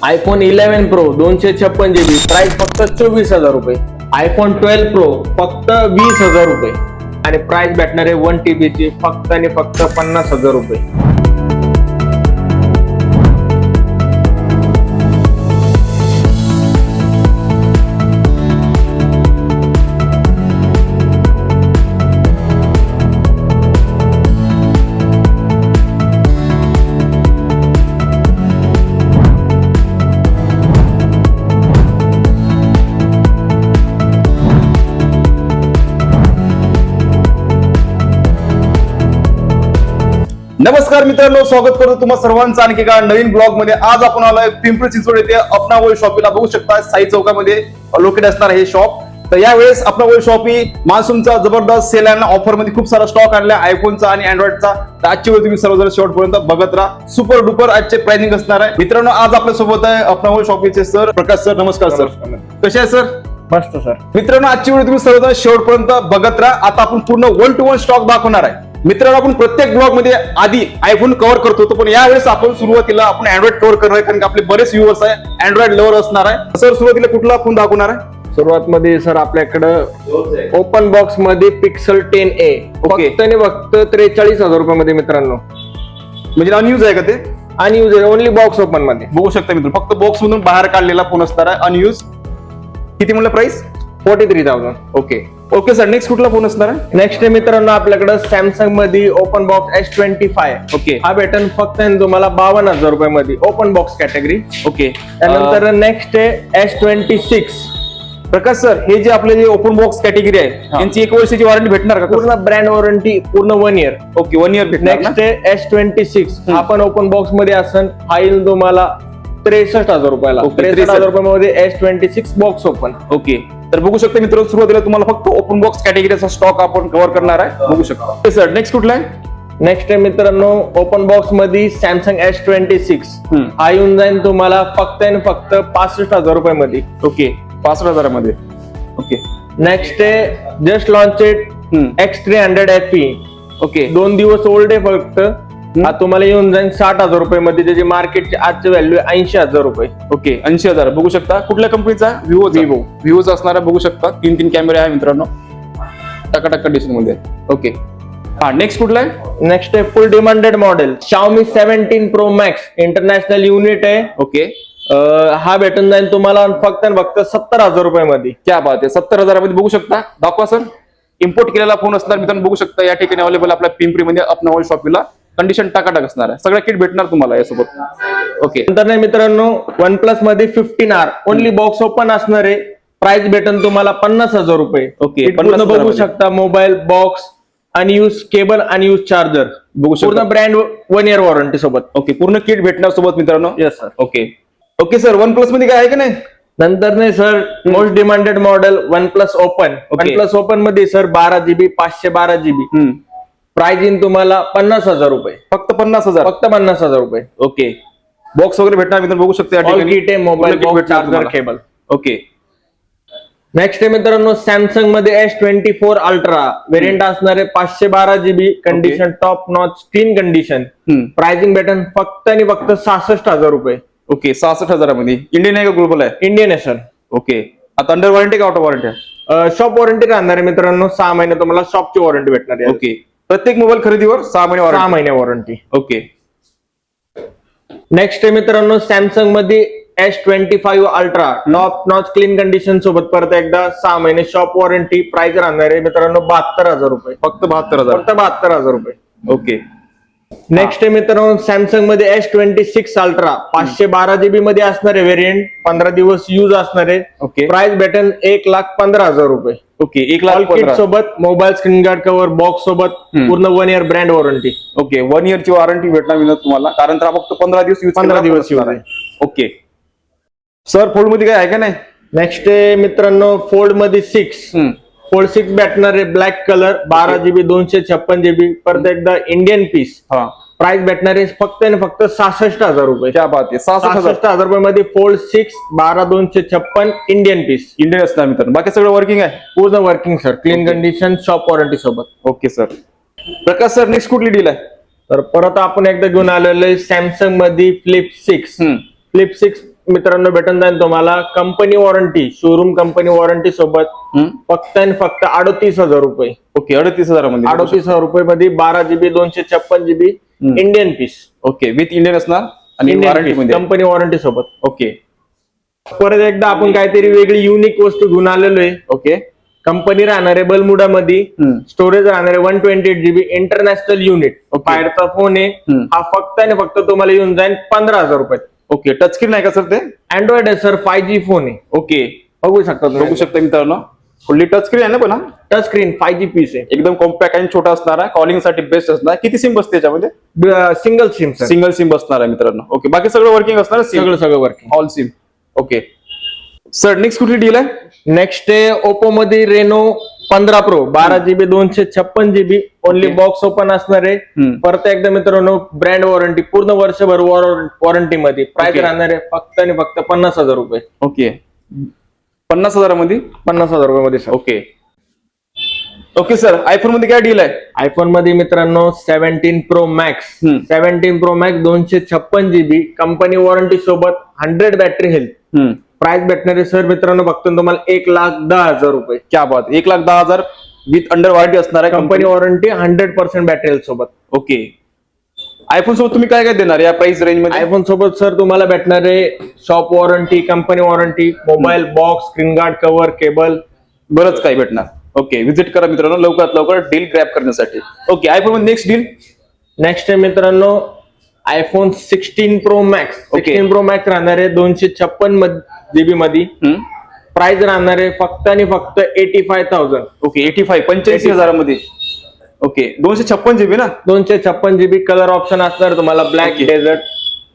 iPhone 11 Pro 256 GB price फक्त 24,000 रुपये. iPhone 12 Pro फक्त 20,000 रुपये आणि प्राइस भेटणार आहे 1 TB ची फक्त आणि फक्त 50,000 रुपये. नमस्कार मित्रांनो, स्वागत करतो तुम्हा सर्वांचं आणखी एका नवीन ब्लॉग मध्ये. आज आपण आलोय पिंपरी चिंचवड येथे अपना वर्ल्ड शॉपला. बघू शकता साई चौकामध्ये लोकेट असणार हे शॉप. तर यावेळेस अपना वर्ल्ड शॉप ही मान्सूनचा जबरदस्त सेल आणि ऑफर मध्ये खूप सारा स्टॉक आणलाय आयफोनचा आणि अँड्रॉइडचा. तर आजची वेळ तुम्ही सर्वजण शेवटपर्यंत बघत राहा. सुपर डुपर आजचे प्राइसिंग असणार आहे. मित्रांनो, आज आपल्या सोबत आहे अपना वर्ल्ड शॉपचे सर प्रकाश सर. नमस्कार सर, कसे आहे सर? मस्त सर. मित्रांनो, आजची वेळ तुम्ही सर्वजण शेवटपर्यंत बघत राहा. आता आपण पूर्ण 1 to 1 स्टॉक दाखवणार आहे. मित्रांनो, आपण प्रत्येक ब्लॉग मध्ये आधी आयफोन कव्हर करतो, पण यावेळेस आपण सुरुवातीला आपण अँड्रॉइड कव्हर करणार आहे, कारण की आपले बरेच व्ह्यूअर्स आहे अँड्रॉइड लवर असणार आहे. सर, सुरुवातीला कुठला फोन दाखवणार आहे? सुरुवातमध्ये सर आपल्याकडं ओपन बॉक्स मध्ये पिक्सल 10A फक्त आणि फक्त 43,000 रुपये मध्ये मित्रांनो. म्हणजे अनयूज आहे का ते? आणि ओनली बॉक्स ओपन मध्ये बघू शकता मित्र, फक्त बॉक्स मधून बाहेर काढलेला फोन असणार आहे, अनयूज. किती म्हणलं price? 43,000. Okay okay sir, next कुठला फोन असणार आहे? नेक्स्ट मित्रांनो आपल्याकडे सॅमसंग मध्ये ओपन बॉक्स S25. ओके हा भेटन फक्त आणि तुम्हाला 52,000 रुपये मध्ये ओपन बॉक्स कॅटेगरी. ओके. त्यानंतर नेक्स्ट आहे S26. प्रकाश सर, हे जे आपले जे ओपन बॉक्स कॅटेगरी आहे त्यांची 1 वर्षाची वॉरंटी भेटणार का? पूर्ण ब्रँड वॉरंटी पूर्ण 1 इयर. ओके, 1 इयर भेटणार ना? नेक्स्ट आहे S26. आपण ओपन बॉक्स मध्ये असन हा येईल तुम्हाला 63,000 रुपयाला. Okay, 63,000 रुपयामध्ये S26 बॉक्स ओपन. ओके. तर बघू शकता मित्रांनो, सुरुवातीला तुम्हाला फक्त ओपन बॉक्स कॅटेगरीचा स्टॉक आपण कव्हर करणार आहे. बघू शकता. ओके सर, नेक्स्ट कुठला आहे? नेक्स्ट आहे मित्रांनो ओपन बॉक्स मध्ये सॅमसंग S26. हा येऊन जाईल तुम्हाला फक्त आणि फक्त 65,000 रुपयामध्ये. ओके, 65,000 मध्ये. ओके. नेक्स्ट आहे just launched X300 FE. Okay. 2 दिवस ओल्ड आहे फक्त. हा तुम्हाला येऊन जाईल 60,000 रुपये मध्ये, ज्याची मार्केटची आजची व्हॅल्यू आहे 80,000 रुपये. ओके, 80,000. बघू शकता. कुठल्या कंपनीचा? विवोचा असणार आहे. बघू शकता 3 कॅमेरे आहे मित्रांनो, टकाटक कंडिशन मध्ये. ओके. हा, नेक्स्ट कुठला आहे? नेक्स्ट आहे फुल demanded model Xiaomi 17 Pro Max international unit आहे. ओके. हा भेटून जाईल तुम्हाला फक्त आणि फक्त 70,000 रुपयामध्ये. क्या बात आहे, 70,000 मध्ये. बघू शकता. दाखवा सर. इम्पोर्ट केलेला फोन असणार मित्रांनो. बघू शकता या ठिकाणी अवेलेबल आपल्या पिंपरी मध्ये अपना वर्ल्ड शॉपला. कंडिशन टाकाटाक असणार आहे. सगळं किट भेटणार तुम्हाला यासोबत. ओके. नंतर मित्रांनो OnePlus मध्ये 15R ओनली बॉक्स ओपन असणार आहे. प्राइस भेटन तुम्हाला 50,000 रुपये. ओके, Kit पूर्ण 50,000 बघू शकता. Mobile box unused cable unused charger बघू शकता. पूर्ण ब्रँड 1 इयर वॉरंटी सोबत. ओके, पूर्ण किट भेटणार सोबत मित्रांनो. Yes sir. Okay okay sir, OnePlus मध्ये काय आहे का नाही? नंतर नाही sir most demanded model OnePlus open. OnePlus open मध्ये सर 12GB 512 GB. प्राइस येईल तुम्हाला 50,000 रुपये. फक्त 50,000. फक्त 50,000 रुपये. ओके. बॉक्स वगैरे भेटणार मित्रांनो. बघू शकता या ऑल ठिकाणी. किट आहे, mobile box charger cable. Okay. Next आहे मित्रांनो सॅमसंग मध्ये S24 अल्ट्रा व्हेरियंट असणार आहे 512 GB condition top notch screen condition. Pricing भेटन फक्त आणि फक्त 66,000 रुपये. ओके, 66,000 मध्ये. इंडियन आहे का ग्लोबल आहे? इंडियन आहे सर. ओके. आता अंडर वॉरंटी का out of warranty? Shop warranty राहणार आहे मित्रांनो. 6 महिने तुम्हाला शॉपची वॉरंटी भेटणार आहे. ओके. प्रत्येक मोबाईल खरेदीवर 6 महिने 6 वॉरंटी. महिने वॉरंटी. ओके. नेक्स्ट आहे मित्रांनो सॅमसंग मध्ये S25 ultra top notch clean condition सोबत परत एकदा 6 महिने शॉप वॉरंटी. प्राइस राहणार आहे मित्रांनो 72,000 रुपये. फक्त 72,000. फक्त 72,000 रुपये. ओके. नेक्स्ट आहे मित्रांनो सॅमसंग मध्ये S26 अल्ट्रा 512 GB मध्ये असणार आहे व्हेरियंट. 15 दिवस यूज असणार आहे. ओके. प्राइस भेटेल 1,15,000 रुपये. ओके, ऑल किट 1,15,000 सोबत mobile screen guard cover box सोबत पूर्ण 1 इयर ब्रँड वॉरंटी. ओके, 1 इयरची वॉरंटी भेटणार मिळणार तुम्हाला, कारण तर हा फक्त 15 दिवस यूज 15 दिवस यूज आहे. ओके. सर, फोल्ड मध्ये काय आहे का नाही? नेक्स्ट आहे मित्रांनो फोल्ड मध्ये 6 फोल्ड 6 भेटणार आहे ब्लॅक कलर 12 GB 256 GB परत एकदा इंडियन पीस. हा. प्राइस भेटणार आहे फक्त आणि फक्त 66,000 रुपये. क्या बात आहे, 66,000. 66,000 रुपयामध्ये फोल्ड 6 12 256 इंडियन पीस. इंडियन असणार मित्रांनो. बाकी सगळं वर्किंग आहे. पूर्ण working sir. Clean condition shop warranty सोबत. Okay sir. Prakash sir, next कुठली डील आहे? तर परत आपण एकदा घेऊन आलेलो आहे सॅमसंग मध्ये फ्लिप 6. फ्लिप 6 मित्रांनो भेटून जाईल तुम्हाला company warranty, showroom company warranty सोबत फक्त आणि फक्त 38,000 रुपये. ओके 38,000 38,000 रुपये मध्ये 12 GB 256 GB Indian piece. Okay with Indian असणार आणि वॉरंटी मध्ये कंपनी वॉरंटी सोबत. ओके परत एकदा आपण काहीतरी वेगळी युनिक वस्तू घेऊन आलेलो आहे. ओके कंपनी राहणार आहे बलमुडा मध्ये, स्टोरेज राहणार आहे 128 GB इंटरनॅशनल युनिट. बाहेरचा फोन आहे हा फक्त आणि फक्त तुम्हाला येऊन जाईल 15,000 रुपये. ओके टच स्क्रीन आहे का सर ते? अँड्रॉइड आहे सर, 5G फोन आहे. ओके बघू शकता तुम्ही. बघू शकता मित्रांनो फुल्ली टच स्क्रीन आहे ना पण टच स्क्रीन 5G पीस आहे. एकदम कॉम्पॅक्ट आणि छोटा असणार आहे. कॉलिंग साठी बेस्ट असणार. किती सिम बसते याच्यामध्ये? Single SIM sir. Single SIM बसणार आहे मित्रांनो. ओके बाकी सगळं वर्किंग असणार? सगळं working all SIM. Okay sir next कुठली डील आहे? नेक्स्ट आहे ओप्पो मध्ये Reno 15 pro 12 GB 256 GB only Okay. Box open असणार आहे. परत एकदा मित्रांनो ब्रँड वॉरंटी पूर्ण वर्षभर वॉरंटी मध्ये. Price Okay. राहणार आहे फक्त आणि फक्त 50,000 रुपये. ओके 50,000 50,000 रुपये मध्ये sir. Okay okay sir iPhone मध्ये काय डील आहे? आयफोन मध्ये मित्रांनो 17 pro max 17 pro max 256 GB company warranty सोबत 100 बॅटरी हेल्थ. प्राइस भेटणारे सर मित्रांनो फक्त तुम्हाला 1,10,000 रुपये. क्या बात 1,10,000 विथ अंडर वॉरंटी असणार आहे. कंपनी वॉरंटी 100% बॅटरी हेल्थ सोबत. ओके आयफोन सोबत तुम्ही काय काय देणार या प्राइस रेंज मध्ये? आयफोन सोबत सर तुम्हाला भेटणारे shop warranty, company warranty, mobile box, screen guard cover, cable, बरंच काही भेटणार. ओके विजिट करा मित्रांनो लवकरात लवकर डील ग्रॅब करण्यासाठी. ओके आयफोन मध्ये नेक्स्ट डील. नेक्स्ट आहे मित्रांनो iPhone 16 pro max. 16 pro max राहणार आहे 256 GB मध्ये. प्राइस राहणार आहे फक्त आणि फक्त 85,000. ओके 85,000 मध्ये. ओके 256 GB ना? 256 GB कलर ऑप्शन असणार तुम्हाला black Okay. Desert.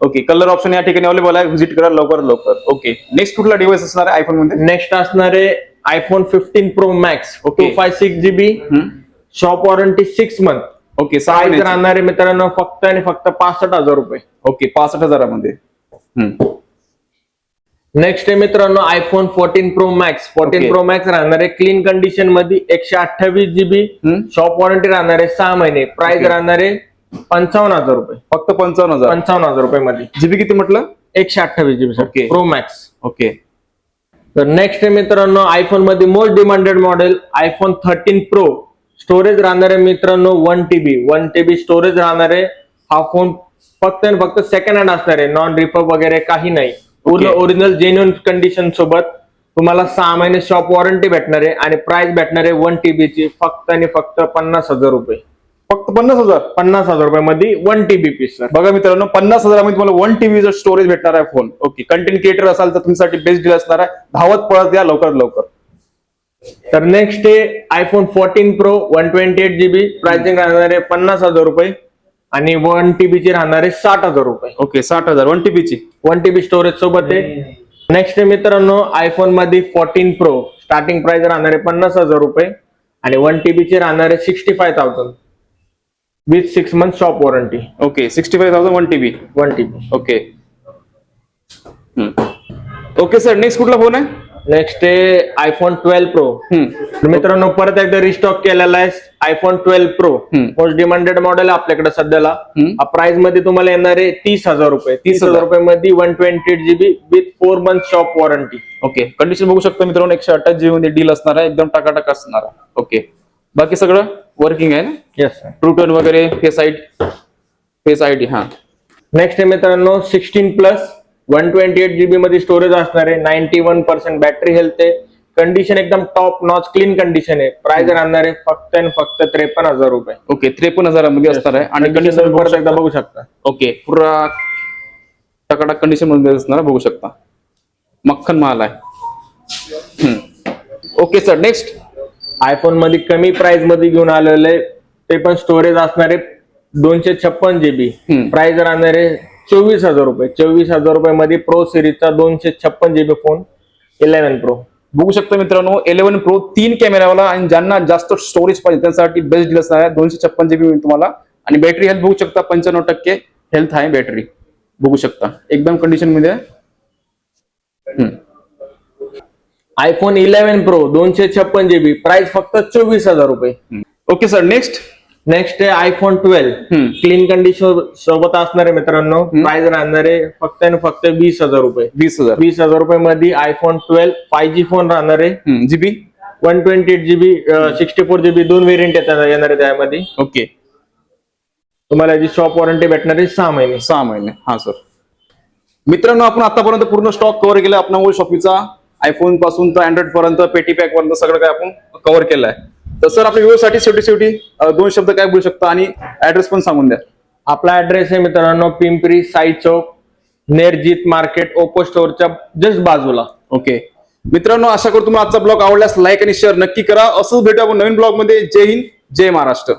Okay colour option या ठिकाणी अवेलेबल आहे. व्हिजिट करा लवकर. ओके नेक्स्ट कुठला डिव्हाइस असणार आहे आयफोन मध्ये? नेक्स्ट असणार आहे iPhone 15 pro max Okay. 256 GB shop warranty 6 month. Okay price राहणार आहे मित्रांनो फक्त आणि फक्त 65,000 रुपये. ओके 65,000 मध्ये. नेक्स्ट आहे मित्रांनो iPhone 14 pro max. 14 Okay. Pro max राहणार आहे क्लीन कंडिशन मध्ये 128 GB शॉप वॉरंटी राहणार आहे 6 महिने. Price Okay. राहणार आहे 55,000 रुपये. फक्त 55,000. 55,000 रुपये मध्ये. जीबी किती म्हटलं? 128 GB Okay. Pro max. Okay तर नेक्स्ट आहे मित्रांनो आयफोन मध्ये most demanded model iPhone 13 pro. Storage राहणार आहे मित्रांनो 1 TB स्टोरेज राहणार आहे. हा फोन फक्त आणि फक्त सेकंड हँड असणार आहे. नॉन रिफर्ब वगैरे काही नाही. पूर्ण Okay. ओरिजिनल जेन्युइन कंडिशन सोबत तुम्हाला 6 महिने शॉप वॉरंटी भेटणार आहे आणि प्राइस भेटणार आहे 1 TB ची फक्त आणि फक्त 50,000 रुपये. फक्त 50,000. 50,000 रुपये मध्ये 1 TB पीस सर. बघा मित्रांनो 50,000 मध्ये तुम्हाला 1 TB स्टोरेज भेटणार आहे फोन. ओके कंटेंट क्रिएटर असाल तर तुमच्यासाठी बेस्ट डील असणार आहे. धावत पळत या लवकर. तर नेक्स्ट आहे आयफोन 14 प्रो 128 GB प्राइसिंग राहणार आहे 50,000 रुपये आणि 1 TB ची राहणार आहे 60,000 रुपये. ओके 60,000 1 TB ची 1 TB स्टोरेज सोबत आहे. नेक्स्ट आहे मित्रांनो आयफोन मध्ये 14 प्रो स्टार्टिंग प्राइस राहणार आहे 50,000 रुपये आणि 1 TB ची राहणार आहे 65,000 with 6 month shop warranty. Okay 65,000 1 TB. 1 TB. Okay okay sir next कुठला फोन आहे? नेक्स्ट आहे आयफोन 12 प्रो. मित्रांनो परत एकदा रिस्टॉक केलेला आहे iPhone 12 pro. Most demanded model आहे आपल्याकडे सध्याला. प्राइस मध्ये तुम्हाला येणार आहे 30,000 रुपये. 30,000 रुपये मध्ये 128 GB with 4 month shop warranty. Okay condition बघू शकता मित्रांनो 128 GB मध्ये डील असणार आहे. एकदम टाकाटाक असणार आहे. ओके बाकी सगळं वर्किंग आहे ना? Yes sir. ट्रू टोन वगैरे फेस आयडी. हा नेक्स्ट आहे मित्रांनो 16 प्लस 128 GB मध्ये स्टोरेज असणार आहे. 91% बॅटरी हेल्थ आहे. कंडिशन एकदम टॉप नॉच क्लीन कंडिशन आहे. प्राइस राहणार आहे फक्त आणि फक्त 53,000 रुपये. ओके 53,000 मध्ये असणार आहे आणि कंडिशन परत एकदा बघू शकता. ओके पुरा टकाटक कंडिशन मध्ये असणार आहे. बघू शकता मक्खन माल आहे. ओके सर नेक्स्ट आयफोन मध्ये कमी प्राइस मध्ये घेऊन आलेलं आहे ते पण स्टोरेज असणार आहे 256 GB. प्राइस राहणार आहे 24,000 रुपये. 24,000 रुपये मध्ये प्रो सिरीजचा 256 GB फोन 11 प्रो. बघू शकता मित्रांनो 11 प्रो 3 कॅमेरावाला आणि ज्यांना जास्त स्टोरेज पाहिजे त्यांच्यासाठी बेस्ट डील असणार आहे. 256 GB तुम्हाला आणि बॅटरी हेल्थ बघू शकता 95% हेल्थ आहे बॅटरी. बघू शकता एकदम कंडिशन मध्ये. आयफोन 11 प्रो 256 GB प्राइस फक्त 24,000 रुपये. ओके सर नेक्स्ट नेक्स्ट आहे आयफोन 12 क्लीन कंडिशन सोबत असणारे मित्रांनो. प्राइस राहणार आहे फक्त आणि फक्त 20,000 रुपये. 20,000 20,000 रुपये मध्ये आयफोन 12 5G फोन राहणार आहे. जीबी 128GB 64GB 2 व्हेरियंट येणार आहे त्यामध्ये. ओके. तुम्हाला याची शॉप वॉरंटी भेटणार आहे 6 महिने. 6 महिने. हा सर. मित्रांनो आपण आतापर्यंत पूर्ण स्टॉक कव्हर केला अपना शॉपीचा. आयफोन पासून तर अँड्रॉइड पर्यंत पेटी पॅक पर्यंत सगळं काय आपण कव्हर केलंय. तर सर आपल्या व्ह्यूसाठी शेवटी 2 शब्द काय बोलू शकता आणि ऍड्रेस पण सांगून द्या. आपला ऍड्रेस आहे मित्रांनो पिंपरी साई चौक नेरजीत मार्केट ओप्पो स्टोअरच्या जस्ट बाजूला. ओके. मित्रांनो आशा करतो तुम्हाला आजचा ब्लॉग आवडल्यास लाईक आणि शेअर नक्की करा. असंच भेटू आपण नवीन ब्लॉग मध्ये. जय हिंद जय महाराष्ट्र.